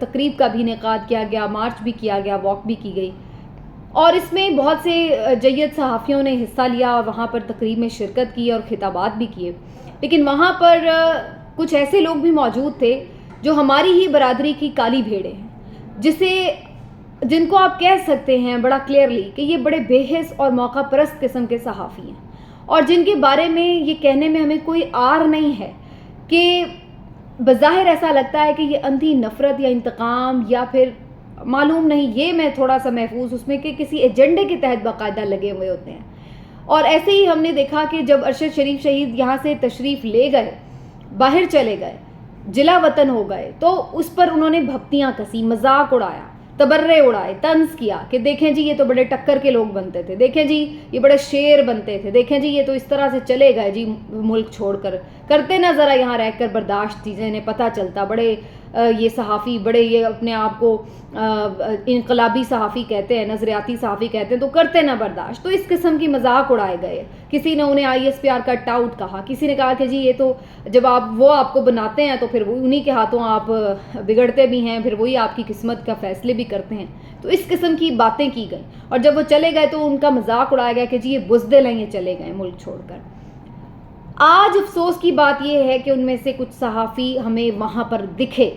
تقریب کا بھی انعقاد کیا گیا، مارچ بھی کیا گیا، واک بھی کی گئی، اور اس میں بہت سے جید صحافیوں نے حصہ لیا اور وہاں پر تقریب میں شرکت کی اور خطابات بھی کیے. لیکن وہاں پر کچھ ایسے لوگ بھی موجود تھے جو ہماری ہی برادری کی کالی بھیڑیں ہیں، جن کو آپ کہہ سکتے ہیں بڑا کلیئرلی کہ یہ بڑے بے حس اور موقع پرست قسم کے صحافی ہیں، اور جن کے بارے میں یہ کہنے میں ہمیں کوئی عار نہیں ہے کہ بظاہر ایسا لگتا ہے کہ یہ اندھی نفرت یا انتقام یا پھر معلوم نہیں، یہ میں تھوڑا سا محفوظ اس میں کہ کسی ایجنڈے کے تحت باقاعدہ لگے ہوئے ہوتے ہیں. اور ایسے ہی ہم نے دیکھا کہ جب ارشد شریف شہید یہاں سے تشریف لے گئے، باہر چلے گئے، جلا وطن ہو گئے، تو اس پر انہوں نے بھپتیاں کسی، مذاق اڑایا، تبرے اڑائے، طنز کیا کہ دیکھیں جی یہ تو بڑے ٹکر کے لوگ بنتے تھے، دیکھیں جی یہ بڑے شیر بنتے تھے، دیکھیں جی یہ تو اس طرح سے چلے گئے جی ملک چھوڑ کر، کرتے نہ ذرا یہاں رہ کر برداشت چیزیں انہیں پتہ چلتا، بڑے یہ صحافی، بڑے یہ اپنے آپ کو انقلابی صحافی کہتے ہیں، نظریاتی صحافی کہتے ہیں، تو کرتے نہ برداشت. تو اس قسم کی مذاق اڑائے گئے. کسی نے انہیں ISPR کا ٹاؤٹ کہا، کسی نے کہا کہ جی یہ تو جب آپ کو بناتے ہیں تو پھر وہ انہی کے ہاتھوں آپ بگڑتے بھی ہیں، پھر وہی آپ کی قسمت کا فیصلے بھی کرتے ہیں. تو اس قسم کی باتیں کی گئیں، اور جب وہ چلے گئے تو ان کا مذاق اڑایا گیا کہ جی یہ بزدل ہیں، یہ چلے گئے ملک چھوڑ کر. آج افسوس کی بات یہ ہے کہ ان میں سے کچھ صحافی ہمیں وہاں پر دکھے،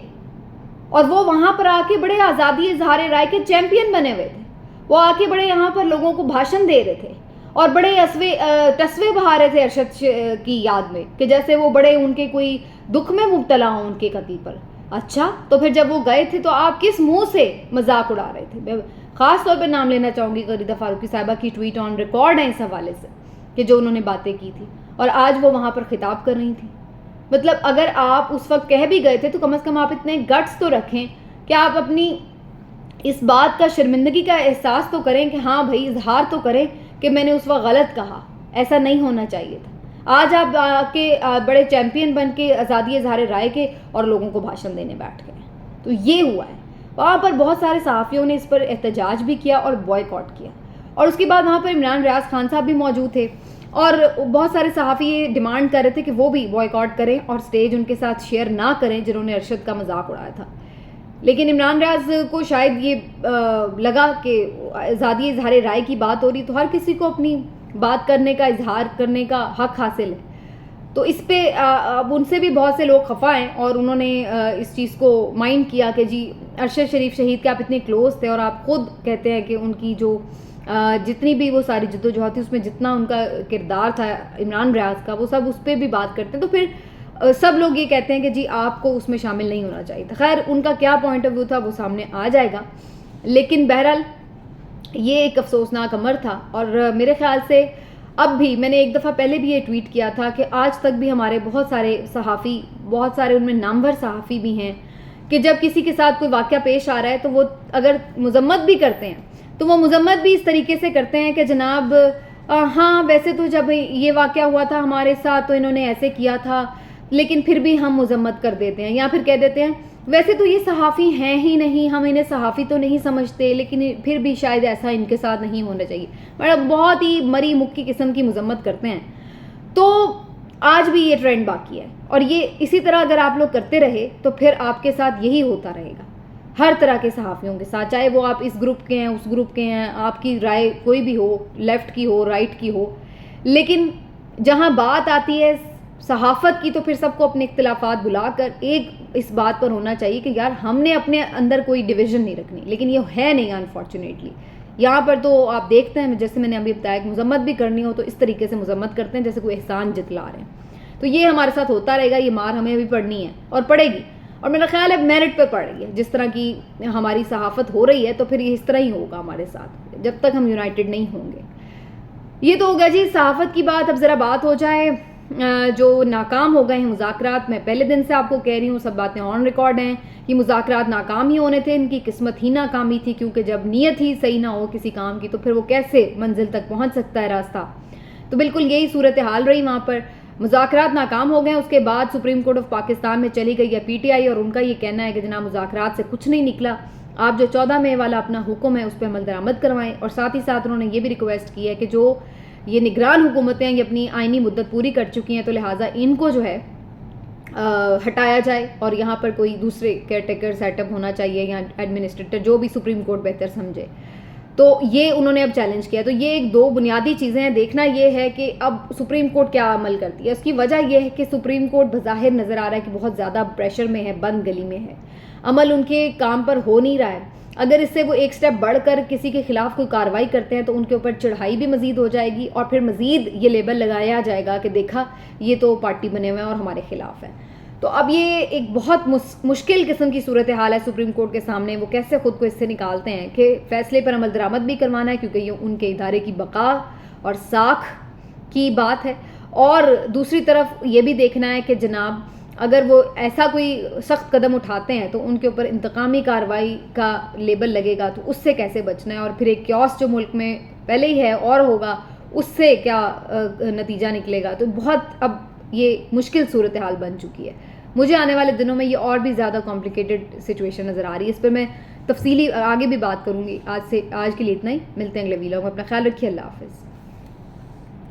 اور وہ وہاں پر آ کے بڑے آزادی اظہار رائے کے چیمپئن بنے ہوئے تھے. وہ آ کے بڑے یہاں پر لوگوں کو بھاشن دے رہے تھے اور بڑے تصوے بہا رہے تھے ارشد کی یاد میں، کہ جیسے وہ بڑے ان کے کوئی دکھ میں مبتلا ہوں ان کے قتل پر. اچھا، تو پھر جب وہ گئے تھے تو آپ کس منہ سے مذاق اڑا رہے تھے؟ میں خاص طور پہ نام لینا چاہوں گی غریدہ فاروقی صاحبہ کی ٹویٹ آن ریکارڈ ہیں اس حوالے سے کہ جو انہوں نے باتیں کی تھی، اور آج وہ وہاں پر خطاب کر رہی تھی. مطلب اگر آپ اس وقت کہہ بھی گئے تھے تو کم از کم آپ اتنے گٹس تو رکھیں کہ آپ اپنی اس بات کا، شرمندگی کا احساس تو کریں کہ ہاں بھائی، اظہار تو کریں کہ میں نے اس وقت غلط کہا، ایسا نہیں ہونا چاہیے تھا. آج آپ کے بڑے چیمپئن بن کے آزادی اظہار رائے کے اور لوگوں کو بھاشن دینے بیٹھ گئے. تو یہ ہوا ہے. وہاں پر بہت سارے صحافیوں نے اس پر احتجاج بھی کیا اور بوائیکاٹ کیا، اور اس کے بعد وہاں پر عمران ریاض خان صاحب بھی موجود تھے، اور بہت سارے صحافی یہ ڈیمانڈ کر رہے تھے کہ وہ بھی بوائیکاٹ کریں اور سٹیج ان کے ساتھ شیئر نہ کریں جنہوں نے ارشد کا مذاق اڑایا تھا. لیکن عمران ریاض کو شاید یہ لگا کہ آزادی اظہار رائے کی بات ہو رہی تو ہر کسی کو اپنی بات کرنے کا، اظہار کرنے کا حق حاصل ہے. تو اس پہ اب ان سے بھی بہت سے لوگ خفا ہیں، اور انہوں نے اس چیز کو مائنڈ کیا کہ جی ارشد شریف شہید کے آپ اتنے کلوز تھے، اور آپ خود کہتے ہیں کہ ان کی جو جتنی بھی وہ ساری جدوجہد تھی اس میں جتنا ان کا کردار تھا عمران ریاض کا، وہ سب اس پہ بھی بات کرتے ہیں. تو پھر سب لوگ یہ کہتے ہیں کہ جی آپ کو اس میں شامل نہیں ہونا چاہیے تھا. خیر، ان کا کیا پوائنٹ آف ویو تھا وہ سامنے آ جائے گا، لیکن بہرحال یہ ایک افسوسناک امر تھا. اور میرے خیال سے اب بھی، میں نے ایک دفعہ پہلے بھی یہ ٹویٹ کیا تھا کہ آج تک بھی ہمارے بہت سارے صحافی، بہت سارے ان میں نامور صحافی بھی ہیں کہ جب کسی کے ساتھ کوئی واقعہ پیش آ رہا ہے تو وہ اگر مذمت بھی کرتے ہیں تو وہ مذمت بھی اس طریقے سے کرتے ہیں کہ جناب ہاں ویسے تو جب یہ واقعہ ہوا تھا ہمارے ساتھ تو انہوں نے ایسے کیا تھا، لیکن پھر بھی ہم مذمت کر دیتے ہیں، یا پھر کہہ دیتے ہیں ویسے تو یہ صحافی ہیں ہی نہیں، ہم انہیں صحافی تو نہیں سمجھتے، لیکن پھر بھی شاید ایسا ان کے ساتھ نہیں ہونا چاہیے. مطلب بہت ہی مری مکی قسم کی مذمت کرتے ہیں. تو آج بھی یہ ٹرینڈ باقی ہے، اور یہ اسی طرح اگر آپ لوگ کرتے رہے تو پھر آپ کے ساتھ یہی ہوتا رہے گا ہر طرح کے صحافیوں کے ساتھ، چاہے وہ آپ اس گروپ کے ہیں، اس گروپ کے ہیں، آپ کی رائے کوئی بھی ہو، لیفٹ کی ہو، رائٹ کی ہو. لیکن جہاں بات آتی ہے صحافت کی تو پھر سب کو اپنے اختلافات بلا کر ایک اس بات پر ہونا چاہیے کہ یار ہم نے اپنے اندر کوئی ڈویژن نہیں رکھنی. لیکن یہ ہے نہیں، انفارچونیٹلی یہاں پر تو آپ دیکھتے ہیں، جیسے میں نے ابھی بتایا کہ مذمت بھی کرنی ہو تو اس طریقے سے مذمت کرتے ہیں جیسے کوئی احسان جتلا رہے ہیں. تو یہ ہمارے ساتھ ہوتا رہے گا، یہ مار ہمیں بھی پڑنی ہے اور پڑے گی، اور میرا خیال ہے میرٹ پہ پڑ رہی ہے. جس طرح کی ہماری صحافت ہو رہی ہے تو پھر یہ اس طرح ہی ہوگا ہمارے ساتھ جب تک ہم یونائٹڈ نہیں ہوں گے. یہ تو ہو گیا جی صحافت کی بات. اب ذرا بات ہو جائے جو ناکام ہو گئے ہیں مذاکرات. میں پہلے دن سے آپ کو کہہ رہی ہوں، سب باتیں آن ریکارڈ ہیں، یہ مذاکرات ناکام ہی ہونے تھے، ان کی قسمت ہی ناکامی تھی، کیونکہ جب نیت ہی صحیح نہ ہو کسی کام کی تو پھر وہ کیسے منزل تک پہنچ سکتا ہے راستہ. تو بالکل یہی صورتحال رہی وہاں پر. مذاکرات ناکام ہو گئے. اس کے بعد سپریم کورٹ آف پاکستان میں چلی گئی ہے PTI، اور ان کا یہ کہنا ہے کہ جناب مذاکرات سے کچھ نہیں نکلا، آپ جو 14 مئی والا اپنا حکم ہے اس پہ عمل درآمد کروائیں. اور ساتھ ہی ساتھ انہوں نے یہ بھی ریکویسٹ کی ہے کہ جو یہ نگران حکومتیں یہ اپنی آئینی مدت پوری کر چکی ہیں تو لہٰذا ان کو جو ہے ہٹایا جائے اور یہاں پر کوئی دوسرے کیئر ٹیکر سیٹ اپ ہونا چاہیے یا ایڈمنسٹریٹر جو بھی سپریم کورٹ بہتر سمجھے. تو یہ انہوں نے اب چیلنج کیا. تو یہ ایک دو بنیادی چیزیں ہیں. دیکھنا یہ ہے کہ اب سپریم کورٹ کیا عمل کرتی ہے. اس کی وجہ یہ ہے کہ سپریم کورٹ بظاہر نظر آ رہا ہے کہ بہت زیادہ پریشر میں ہے, بند گلی میں ہے, عمل ان کے کام پر ہو نہیں رہا ہے. اگر اس سے وہ ایک سٹیپ بڑھ کر کسی کے خلاف کوئی کارروائی کرتے ہیں تو ان کے اوپر چڑھائی بھی مزید ہو جائے گی, اور پھر مزید یہ لیبل لگایا جائے گا کہ دیکھا یہ تو پارٹی بنے ہوئے ہیں اور ہمارے خلاف ہیں. تو اب یہ ایک بہت مشکل قسم کی صورتحال ہے سپریم کورٹ کے سامنے. وہ کیسے خود کو اس سے نکالتے ہیں کہ فیصلے پر عمل درآمد بھی کروانا ہے کیونکہ یہ ان کے ادارے کی بقا اور ساکھ کی بات ہے, اور دوسری طرف یہ بھی دیکھنا ہے کہ جناب اگر وہ ایسا کوئی سخت قدم اٹھاتے ہیں تو ان کے اوپر انتقامی کارروائی کا لیبل لگے گا, تو اس سے کیسے بچنا ہے, اور پھر ایک کیوس جو ملک میں پہلے ہی ہے اور ہوگا اس سے کیا نتیجہ نکلے گا. تو بہت اب یہ مشکل صورتحال بن چکی ہے. مجھے آنے والے دنوں میں یہ اور بھی زیادہ کمپلیکیٹڈ سچویشن نظر آ رہی ہے. اس پہ میں تفصیلی آگے بھی بات کروں گی. آج کے لیے اتنا ہی. ملتے ہیں اگلے ویلاگ میں. اپنا خیال رکھیے. اللہ حافظ.